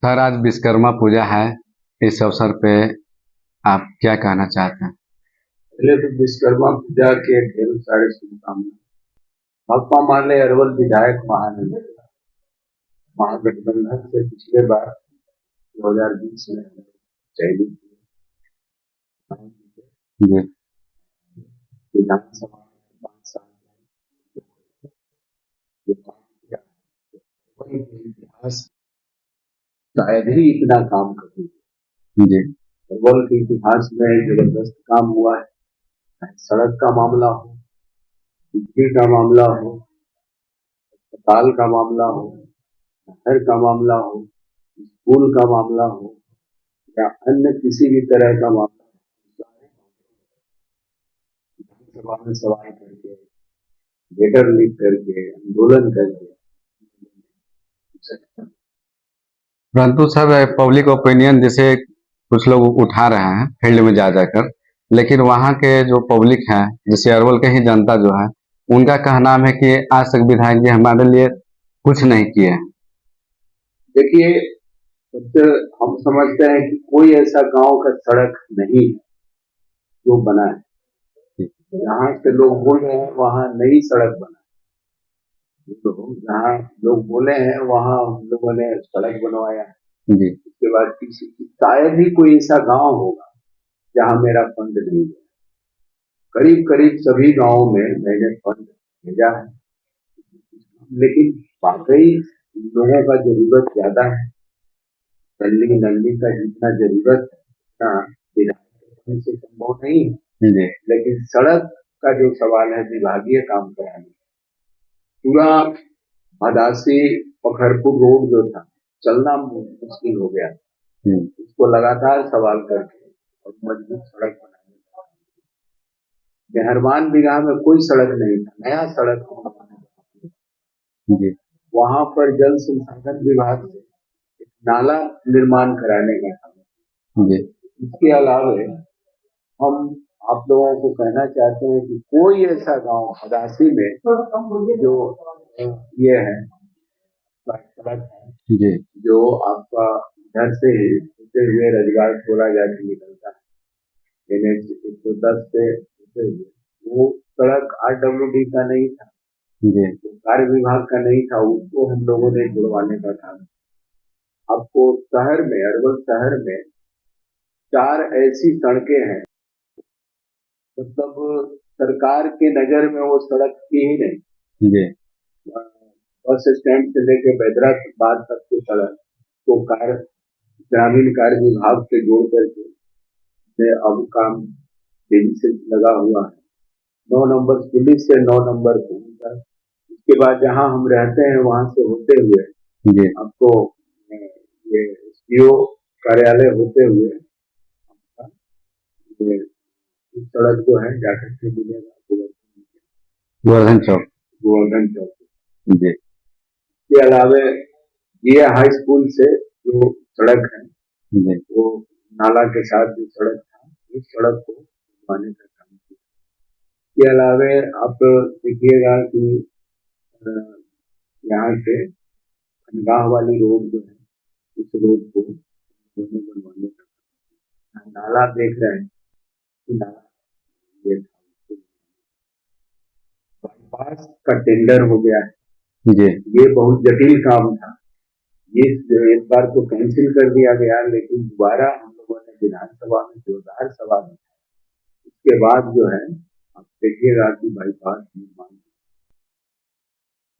Sir, आज विश्वकर्मा पूजा है। इस अवसर पे आप क्या कहना चाहते हैं? पहले तो विश्वकर्मा पूजा के ढेर सारे शुभकामनाएं। भाकपा माले अरवल विधायक महानंद महागठबंधन से पिछले बार 2020 में चयनित जी। विधानसभा में 5 साल जो काम किया, वही इतिहास शायद ही इतना काम कभी जी। अरवल के इतिहास में जबरदस्त काम हुआ है। चाहे सड़क का मामला हो, बिजली का मामला हो, अस्पताल का मामला हो, नहर का मामला हो, स्कूल का मामला हो या अन्य किसी भी तरह का मामला विधानसभा में सवाल करके, लेटर लिख करके, आंदोलन करके। परंतु सर, पब्लिक ओपिनियन जैसे कुछ लोग उठा रहे हैं फील्ड में जा जाकर, लेकिन वहाँ के जो पब्लिक है, जैसे अरवल के ही जनता जो है, उनका कहना है कि आज तक विधायक जी हमारे लिए कुछ नहीं किए हैं। देखिए, सबसे हम समझते हैं कि कोई ऐसा गांव का सड़क नहीं है जो बना है। जहाँ से लोग बोल रहे हैं वहाँ नई सड़क बना है। तो जहाँ लोग बोले हैं वहाँ हम लोगों ने सड़क बनवाया है। जी। उसके बाद किसी शायद ही कोई ऐसा गांव होगा जहाँ मेरा फंड नहीं है। करीब करीब सभी गांवों में मैंने फंड भेजा है, लेकिन वाकई लोगों का जरूरत ज्यादा है। गली नली का जितना जरूरत है उतना विधायक से संभव नहीं है। जी। लेकिन सड़क का जो सवाल है, विभागीय काम कराने, पूरा मदासी पखरपुर रोड जो था, चलना मुश्किल हो गया। उसको लगातार सवाल करके और मजबूत सड़क बनाने का। मेहरबान बिगहा में कोई सड़क नहीं था, नया सड़क जी। वहां पर जल संसाधन विभाग से एक नाला निर्माण कराने का काम। जी। इसके अलावे हम आप लोगों को कहना चाहते हैं कि कोई ऐसा गांव मदासी में जो ये है सड़क है, जी। जो आपका घर से होते हुए रजगार खोला जाके निकलता है, NH 110 से होते हुए, वो सड़क RWD का नहीं था, जी। कार्य विभाग का नहीं था, उसको हम लोगों ने जुड़वाने का काम। आपको शहर में, अरवल शहर में 4 ऐसी सड़कें हैं, मतलब सरकार के नजर में वो सड़क थी ही नहीं। जी। बस स्टैंड से लेके बैदराबाद तक की सड़क को कार्य ग्रामीण कार्य विभाग से जोड़ करके अब काम तेजी से लगा हुआ है। 9 नंबर पुलिस से 9 नंबर तक, उसके बाद जहां हम रहते हैं वहां से होते हुए जी। आपको ये SDO कार्यालय होते हुए ये सड़क जो है जाकर के मिलेगा गोवर्धन चौक। गोवर्धन चौक। जी। इसके अलावे ये हाई स्कूल से जो सड़क है, जी। वो नाला के साथ जो सड़क था, उस सड़क को बनवाने का काम किया। इसके अलावे आप देखिएगा कि यहाँ से खनगाह वाली रोड जो है, उस रोड को बनवाने का नाला देख रहे हैं, नाला ये बाईपास का टेंडर हो गया है। जी। ये बहुत जटिल काम था, ये एक बार तो कैंसिल कर दिया गया, लेकिन दोबारा हम लोगों ने विधानसभा में जोरदार सवाल उठाया। उसके बाद जो है आप देखिएगा कि बाईपास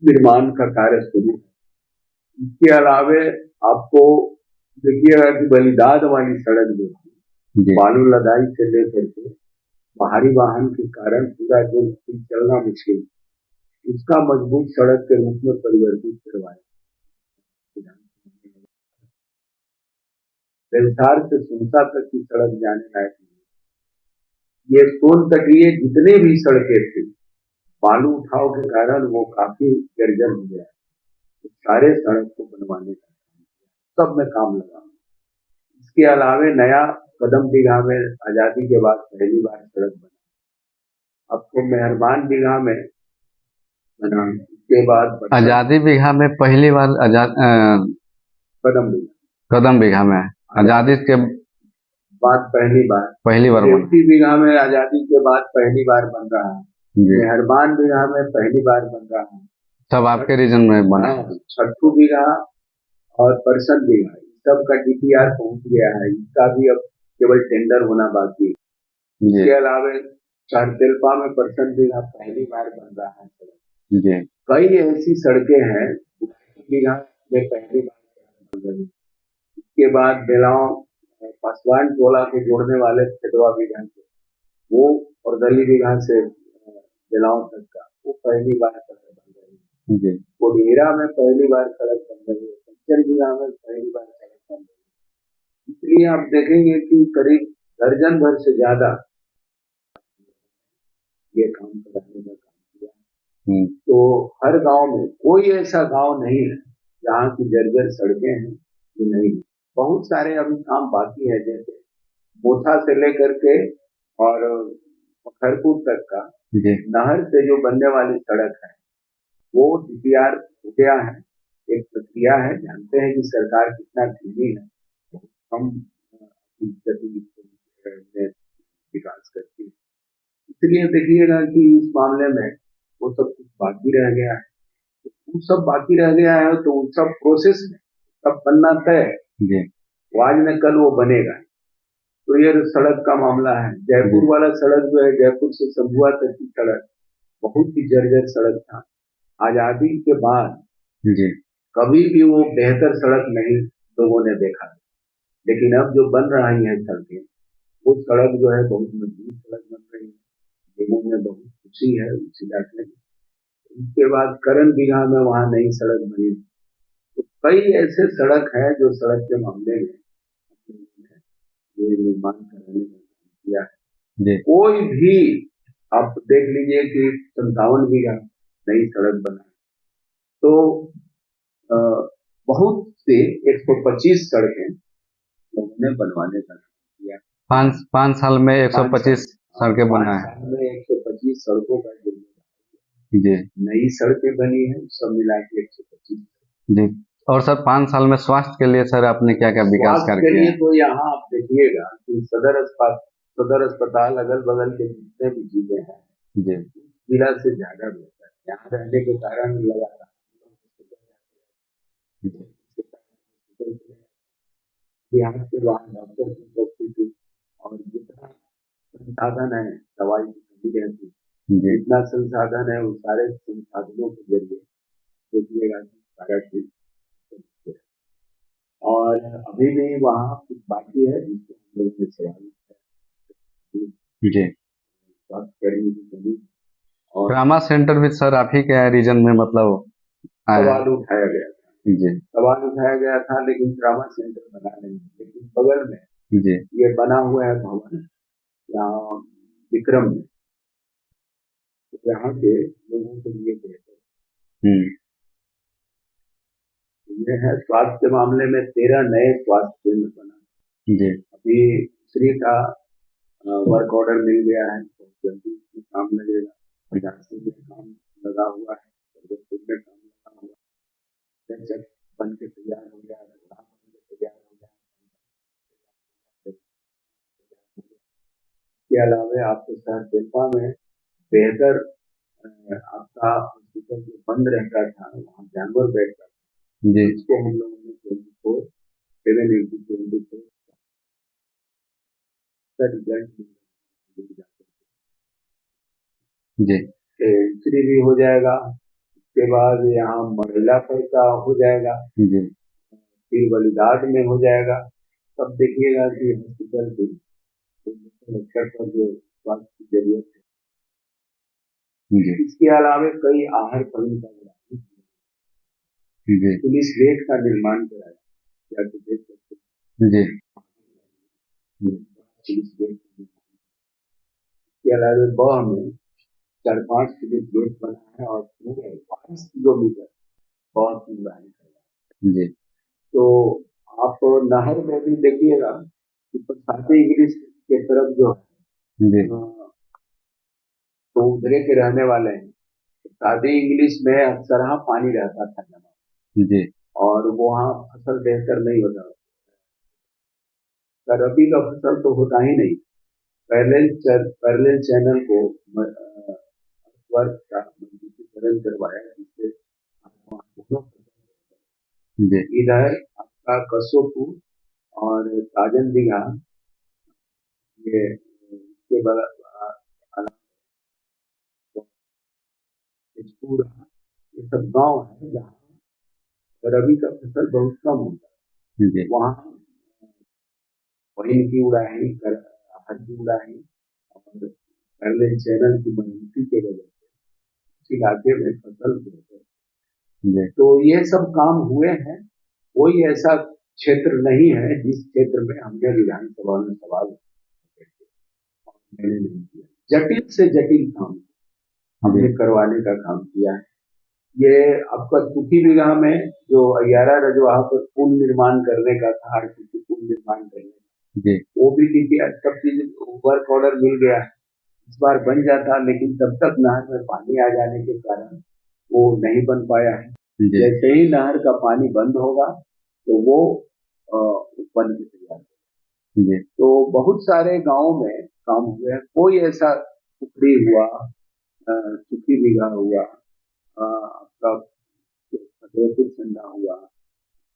निर्माण का कार्य शुरू है। इसके अलावे आपको देखिएगा कि बलिदाद वाली सड़क जो है, बालू लदाई से लेकर के भारी वाहन के कारण पूरा जो चलना मुश्किल, इसका मजबूत सड़क के रूप में परिवर्तित करवाया। बेलसार से सुनसा तक की सड़क जाने लायक नहीं। ये सोन तटीय जितने भी सड़कें थी, बालू उठाव के कारण वो काफी जर्जर हो गया। तो सारे सड़क को बनवाने का सब में काम लगा। इसके अलावे नया कदम बिगहा में आजादी के बाद पहली बार सड़क बना, आपको मेहरबान बिगहा में बना, उसके बाद आजादी बिगहा में पहली बार कदम बिगहा कदम बीघा में आजादी के बाद पहली बार पहली बार बना। रेवती बीघा में आजादी के बाद पहली बार बन रहा है, जी, मेहरबान बीघा में पहली बार बन रहा है, सब आपके रीजन में बना। हाँ, छठू बीघा और परसद बीघा सब का डीपीआर पहुंच गया है, इसका भी अब केवल टेंडर होना बाकी है। जी, इसके अलावा चारतेलपा में परसद बीघा पहली बार बन रहा है सड़क। जी, कई ऐसी सड़कें हैं बीघा में पहली बार सड़क बन रही है। इसके बाद बेलाव पासवान टोला को जोड़ने वाले खेतवा बीघा से वो और दली बीघा से बेलाव तक का वो पहली बार सड़क बन रही है। जी, कोडेरा में पहली बार सड़क बन रही है, पंचर बीघा में पहली बार सड़क बन रही है। इसलिए आप देखेंगे कि करीब दर्जन भर से ज्यादा ये काम कराने का काम किया। तो हर गांव में कोई ऐसा गांव नहीं है जहाँ की जर्जर सड़कें हैं कि नहीं। बहुत सारे अभी काम बाकी है, जैसे मोथा से लेकर के और खरपुर तक का जी, नहर से जो बनने वाली सड़क है वो डीपीआर हो गया है। एक प्रक्रिया है, जानते हैं कि सरकार कितना धीमी है, बहुत कम गति में विकास करती है। इसलिए देखिएगा कि इस मामले में वो सब कुछ बाकी रह गया है। वो सब बाकी रह गया है तो उन सब प्रोसेस में सब बनना तय है, जी, वो आज न कल वो बनेगा। तो ये सड़क का मामला है। जयपुर वाला सड़क जो है, जयपुर से संभुआ तक की सड़क बहुत ही जर्जर सड़क था। आजादी के बाद जी, कभी भी वो बेहतर सड़क नहीं लोगों ने देखा, लेकिन अब जो बन रही है सड़कें, वो सड़क जो है बहुत मजबूत सड़क बन रही है। लोगों में बहुत खुशी है उस इलाके में। उसके बाद करण बीघा में वहाँ नई सड़क बनी। तो कई ऐसे सड़क है जो सड़क के मामले में ये निर्माण कराने का काम किया है। जी, कोई भी आप देख लीजिए कि 57 बीघा नई सड़क बना, तो अ, बहुत से 125 सड़कें लोगों ने बनवाने का काम किया। 5 साल में 125 सड़कें बना 5 है। साल में 125 सड़कों का निर्माण, जी, नई सड़कें बनी है, सब मिला के 125। जी। और सर 5 साल में स्वास्थ्य के लिए सर आपने क्या क्या विकास स्वास्थ्य कार्य के किए लिए हैं? तो यहाँ आप देखिएगा कि सदर अस्पताल अगल बगल के जितने भी जिले हैं, जी, जिला से ज्यादा बेहतर है। यहाँ रहने के कारण लगातार जी, यहाँ से वहाँ डॉक्टर की उपस्थिति और जितना संसाधन है, दवाई की कमी रहती है, जी, जितना संसाधन है, उस सारे संसाधनों के जरिए देखिएगा कि सारा चीज है। और अभी भी वहाँ कुछ बाकी है जिसको हम लोग ने सवाल जी। स्वास्थ्य कर्मी की कमी और ट्रामा सेंटर भी सर आप ही के रीजन में मतलब आया है? सवाल उठाया गया था। जी, सवाल उठाया गया था, लेकिन ट्रामा सेंटर बना नहीं, लेकिन बगल में जी, ये बना हुआ है भवन यहाँ विक्रम में, तो यहाँ के लोगों के लिए बेहतर हम्म, ये है। स्वास्थ्य के मामले में 13 नए स्वास्थ्य केंद्र बना। जी, अभी श्री का वर्क ऑर्डर मिल गया है, तो जल्दी इसमें काम लगेगा। झांसी में काम लगा हुआ है, जबलपुर में काम लगा हुआ है, जब बन के तैयार हो गया, बन के तैयार हो गया। इसके अलावा आपके शहर तेलपा में बेहतर आपका हॉस्पिटल जो बंद रहता था, वहाँ जानवर बेड था, जी, उसको हम लोगों ने 7/24 का रिजल्ट जी, एंट्री भी हो जाएगा। उसके बाद यहाँ महिला पर का हो जाएगा, जी, फिर बलिदाद में हो जाएगा। तब देखिएगा कि हॉस्पिटल की स्तर पर जो स्वास्थ्य की जरूरत जी, है। इसके अलावा कई आहार फलन का जी, पुलिस गेट का निर्माण कराया, या तो देख सकते जी, हैं पुलिस गेट के अलावा बह में 4-5 पुलिस गेट बना है और पूरे 22 किलोमीटर बह की लंबाई है। जी, तो आप नहर में भी देखिएगा कि बरसाती इंग्लिश के तरफ जो जी, है तो उधरे के रहने वाले हैं, शादी इंग्लिश में अक्सर पानी रहता था जमा, जी, और वहाँ फसल बेहतर नहीं होता। रबी का फसल तो होता ही नहीं। पैरेलल चैनल को वर्क का मजबूतीकरण करवाया, जिससे दोनों जी इधर आपका कसोपुर और साजन दीघा, ये इसके तेजपुर, ये सब गांव है जहाँ रबी का फसल बहुत कम होता जी है। वहाँ वहीन की उड़ाही, अरहर की उड़ाही और पैरेलल चैनल की मजबूती के वजह से उस इलाके में फसल बेहतर। जी तो ये सब काम हुए हैं। कोई ऐसा क्षेत्र नहीं है जिस क्षेत्र में हमने विधानसभा में सवाल मैंने नहीं किया। जटिल से जटिल काम हमने करवाने का काम किया है। ये आपका चुकी बीघा में जो 11 रजवाहा पर पुल निर्माण करने का था, आरसीसी पुल निर्माण करने का, जी वो भी देखिए सब चीज वर्क ऑर्डर मिल गया है। इस बार बन जाता, लेकिन तब तक नहर में पानी आ जाने के कारण वो नहीं बन पाया है। जी जैसे ही नहर का पानी बंद होगा तो वो बन के तैयार होगा। जी तो बहुत सारे गांवों में काम हुए हैं। कोई ऐसा पुखरी हुआ, चुकी बीघा हुआ, आपका फतेहपुर संडा हुआ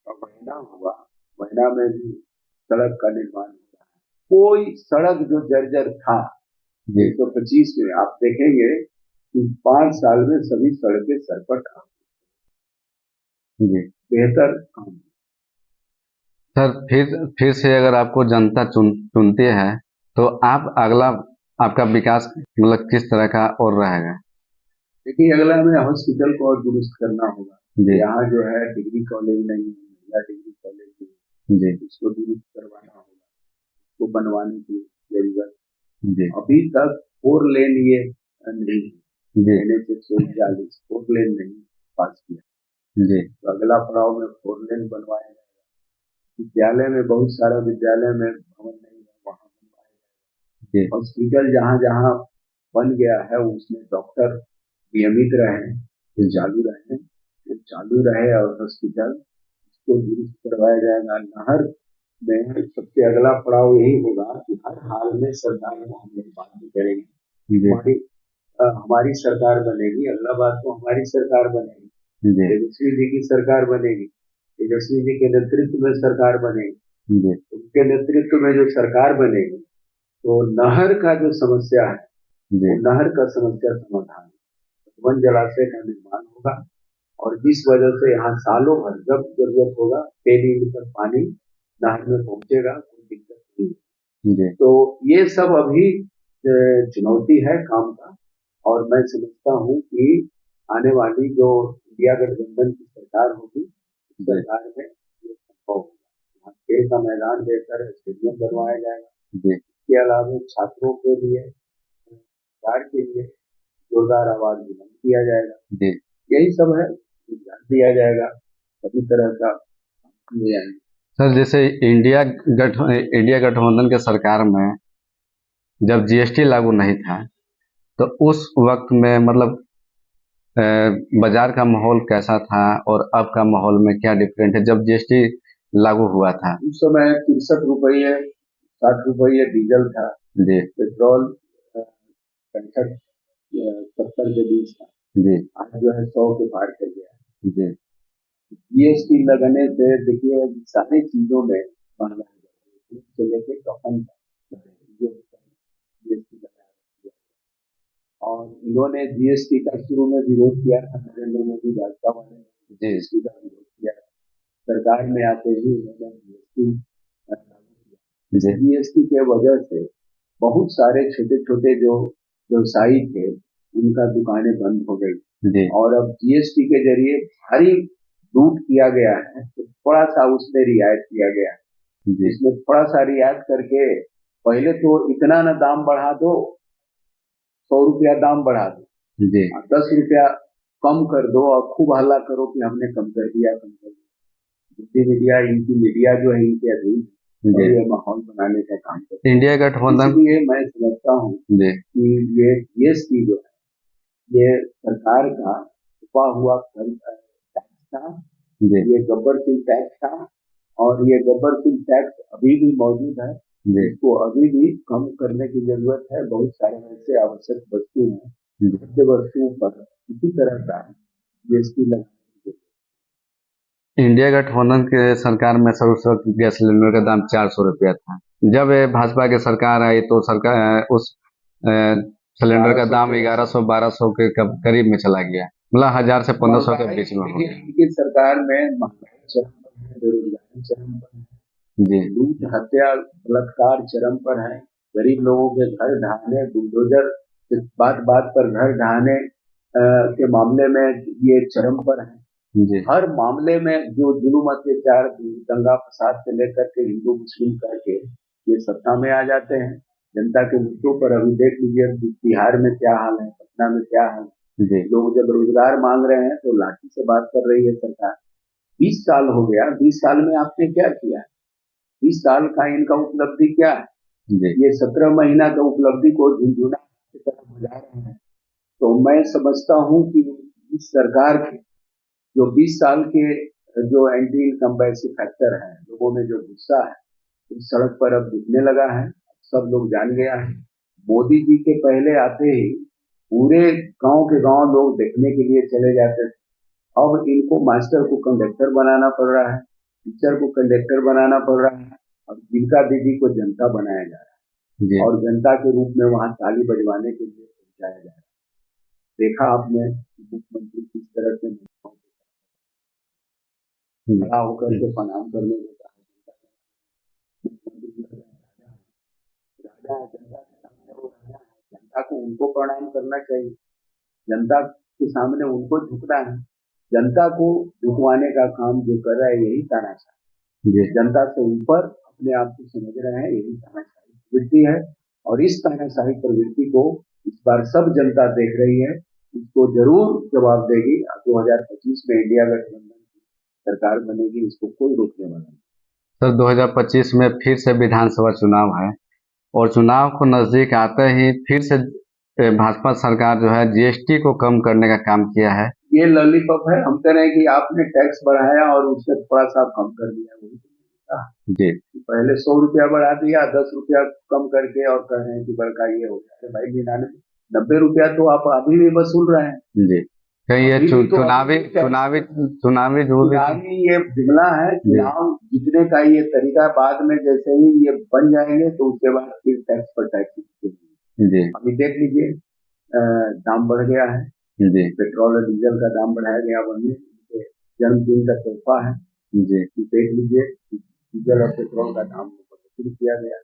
और महीना हुआ, महीना में भी सड़क का निर्माण हुआ है। कोई सड़क जो जर्जर था जी 125 में, आप देखेंगे कि 5 साल में सभी सड़कें सरपट जी बेहतर काम। सर, फिर से अगर आपको जनता चुनती है तो आप अगला आपका विकास मतलब किस तरह का और रहेगा? देखिए, अगला में हॉस्पिटल को और दुरुस्त करना होगा। जी यहाँ जो है डिग्री कॉलेज नहीं है, महिला डिग्री कॉलेज जी नहीं, उसको दुरुस्त करवाना होगा, उसको बनवाने की जरूरत। जी अभी तक 4 लेन ये नहीं है, जी NH 139 4 लेन नहीं पास किया। जी तो अगला पड़ाव में 4 लेन बनवाया जाएगा। विद्यालय में बहुत सारा विद्यालय में भवन नहीं है, वहाँ बनवाया जाएगा। जी हॉस्पिटल जहाँ जहाँ बन गया है उसमें डॉक्टर नियमित रहे, ये चालू रहे, ये चालू रहे और हॉस्पिटल को दुरुस्त करवाया जाएगा। नहर में सबसे अगला पड़ाव यही होगा कि हर हाल में सरकार को हम लोग बात करेंगे। जी हमारी सरकार बनेगी, अगला बात तो हमारी सरकार बनेगी, जी तेजस्वी जी की सरकार बनेगी, तेजस्वी जी के नेतृत्व में सरकार बनेगी। जी उनके नेतृत्व में जो सरकार बनेगी तो नहर का जो समस्या है, जी वो नहर का समस्या समाधान, वन जलाशय का निर्माण होगा और जिस वजह से यहाँ सालों भर जब जरूरत होगा 3 लीटर पानी नहर में पहुंचेगा, कोई दिक्कत नहीं है। जी तो ये सब अभी चुनौती है काम का, और मैं समझता हूँ कि आने वाली जो इंडिया गठबंधन की सरकार होगी, उस सरकार में ये संभव होगा। यहाँ खेल का मैदान बेहतर है, स्टेडियम बनवाया जाएगा। जी इसके अलावा छात्रों के लिए, रोजगार के लिए जोरदार आवाज बुलंद किया जाएगा। जी यही सब है, ध्यान दिया जाएगा, सभी तरह का किए जाएंगे। सर, जैसे इंडिया गठबंधन के सरकार में जब जीएसटी लागू नहीं था तो उस वक्त में मतलब अ, बाजार का माहौल कैसा था और अब का माहौल में क्या डिफरेंट है जब जीएसटी लागू हुआ था? उस समय 63 रुपये 60 रुपये डीजल था, जी पेट्रोल 65 70 के बीच था। जी आज जो है 100 के पार कर गया। जी जीएसटी लगने से देखिए सारी चीजों में महंगाई से लेके कफन जो जीएसटी लगाया, और इन्होंने जीएसटी का शुरू में विरोध किया था, नरेंद्र मोदी भाजपा वाले ने जीएसटी का विरोध किया। सरकार में आते ही इन्होंने जीएसटी लागू किया। जीएसटी के वजह से बहुत सारे छोटे छोटे जो व्यवसायी थे उनका दुकानें बंद हो गई, जी और अब जीएसटी के जरिए भारी लूट किया गया है, तो थोड़ा सा उसमें रियायत किया गया है। जी इसमें थोड़ा सा रियायत करके पहले तो इतना ना दाम बढ़ा दो, 100 रुपया दाम बढ़ा दो, जी 10 रुपया कम कर दो और खूब हल्ला करो कि हमने कम कर दिया, कम कर दिया। दूसरी मीडिया, इनकी मीडिया जो है इनके अधीन, और ये माहौल बनाने का काम करते हैं। इंडिया गठबंधन इसलिए मैं समझता हूँ जी कि ये जीएसटी जो है ये सरकार का छुपा हुआ टैक्स था, जी ये गब्बर सिंह टैक्स था, और ये गब्बर सिंह टैक्स अभी भी मौजूद है, जी इसको अभी भी कम करने की जरूरत है। बहुत सारे ऐसे आवश्यक वस्तु हैं, जी। खाद्य वस्तुओं पर इसी तरह का जीएसटी लगा। इंडिया गठबंधन के सरकार में सब उस वक्त गैस सिलेंडर का दाम 400 रुपया था। जब ये भाजपा की सरकार आई तो सरकार उस सिलेंडर का दाम 1100-1200 के करीब में चला गया, मतलब 1000 से 1500 के बीच में हो देखिए, गया। इनकी सरकार में महंगाई चरम पर है, बेरोजगारी चरम पर है, जी लूट हत्या बलात्कार चरम पर है, गरीब लोगों के घर ढहाने, बुलडोजर बात बात पर घर ढहाने के मामले में ये चरम पर है। जी हर मामले में जो जुल्म अत्याचार दंगा फसाद से लेकर के हिंदू मुस्लिम करके ये सत्ता में आ जाते हैं। जनता के मुद्दों पर अभी देख लीजिए बिहार में क्या हाल है, पटना में क्या हाल है। जी लोग जब रोजगार मांग रहे हैं तो लाठी से बात कर रही है सरकार। 20 साल हो गया, 20 साल में आपने क्या किया? 20 साल का इनका उपलब्धि क्या है? जी ये 17 महीना का उपलब्धि को झुंझुना की तरह बजा रहे हैं। तो मैं समझता हूँ कि इस सरकार के जो 20 साल के जो एंटी इनकम्बेंसी फैक्टर है, लोगों में जो गुस्सा है, इस सड़क पर अब दिखने लगा है। सब लोग जान गया है। मोदी जी के पहले आते ही पूरे गांव के गांव लोग देखने के लिए चले जाते थे। अब इनको मास्टर को कंडक्टर बनाना पड़ रहा है, टीचर को कंडक्टर बनाना पड़ रहा है। अब जीविका दीदी को जनता बनाया जा रहा जी है और जनता के रूप में वहां ताली बजवाने के लिए पहुंचाया जा रहा है। देखा आपने मुख्यमंत्री किस तरह से खड़ा होकर के प्रणाम करने को कहा। राजा है, जनता के सामने वो राजा है, जनता को उनको प्रणाम करना चाहिए, जनता के सामने उनको झुकना है। जनता को झुकवाने का काम जो कर रहा है यही तानाशाही, जी जनता से ऊपर अपने आप को समझ रहे हैं, यही तानाशाही प्रवृत्ति है। और इस तानाशाही प्रवृत्ति को इस बार सब जनता देख रही है, इसको जरूर जवाब देगी। 2025 में इंडिया गठबंधन की सरकार बनेगी, इसको कोई रोकने वाला नहीं। सर 2025 में फिर से विधानसभा चुनाव है और चुनाव को नजदीक आते ही फिर से भाजपा सरकार जो है जीएसटी को कम करने का काम किया है। ये लॉलीपॉप है, हम कह रहे हैं कि आपने टैक्स बढ़ाया और उससे थोड़ा सा कम कर दिया। वही तो जी पहले 100 रुपया बढ़ा दिया, 10 रुपया कम करके और कह रहे हैं कि बड़का ये हो गया। भाई 90 रुपया तो आप अभी भी वसूल रहे हैं। जी कहीं ये अभी भी तो चुनावी चुनावी चुनावी जो भी चुनावी ये जुमला है, जी चुनाव जीतने का ये तरीका। बाद में जैसे ही ये बन जाएंगे तो उसके बाद फिर टैक्स पर टैक्स। जी अभी देख लीजिए दाम बढ़ गया है, जी पेट्रोल और डीजल का दाम बढ़ाया गया। वही जन्मदिन का तोहफा है। जी देख लीजिए डीजल और पेट्रोल का दाम में बढ़ोतरी किया गया।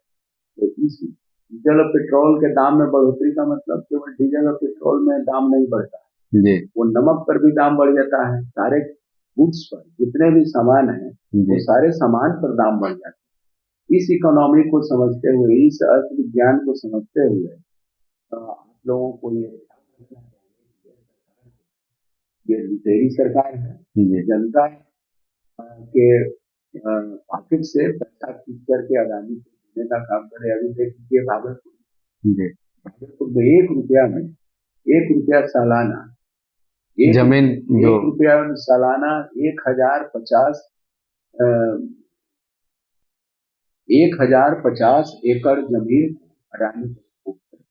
तो इस डीजल और पेट्रोल के दाम में बढ़ोतरी का मतलब केवल डीजल और पेट्रोल में दाम नहीं बढ़ता, जी वो नमक पर भी दाम बढ़ जाता है। सारे गुड्स पर जितने भी सामान है वो जी सारे सामान पर दाम बढ़ जाते हैं। इस इकोनॉमी को समझते हुए, इस अर्थ विज्ञान को समझते हुए आप लोगों को ये लुटेरी सरकार है। जी जनता के पॉकेट से पैसा खींच करके अदानी को देने का काम करे। अभी देख लीजिए जी भागलपुर में 1 रुपया सालाना, जमीन जो 1 रुपया सालाना 1050 1050 एकड़ जमीन अडानी को उपलब्ध है।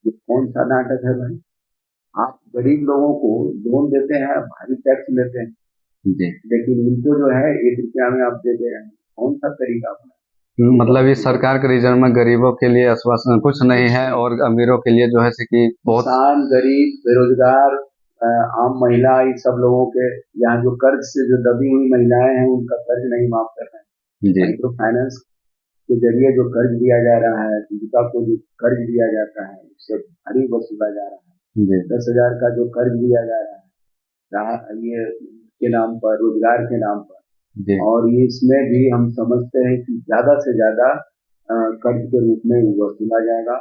ये कौन सा नाटक है भाई? आप गरीब लोगों को लोन देते हैं, भारी टैक्स लेते हैं, जी लेकिन उनको जो है 1 रुपया में आप दे दे रहे हैं। कौन सा तरीका अपना? मतलब इस सरकार के रिजर्व में गरीबों के लिए आश्वासन कुछ नहीं है और अमीरों के लिए जो है से कि बहुत किसान, गरीब, बेरोजगार, आम महिला, ये सब लोगों के यहाँ जो कर्ज से जो दबी हुई महिलाएं हैं उनका कर्ज नहीं माफ कर रहे हैं। जी माइक्रो फाइनेंस के जरिए जो कर्ज दिया जा रहा है, जीविका को जो कर्ज दिया जाता है उससे भारी वसूला जा रहा है। जी 10,000 का जो कर्ज दिया जा रहा है ये के नाम पर, रोजगार के नाम पर, जी और ये इसमें भी हम समझते हैं कि ज्यादा से ज्यादा कर्ज के रूप में वसूला जाएगा।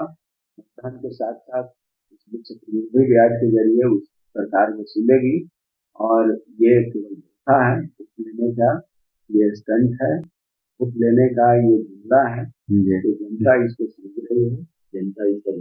धन के साथ साथ उसमें चक्रवृद्धि ब्याज के जरिए उस सरकार वसूलेगी। और ये केवल धोखा है, वोट लेने का ये स्टंट है, वोट लेने का ये जुमला है। जी तो जनता इसको समझ रही है, जनता इस पर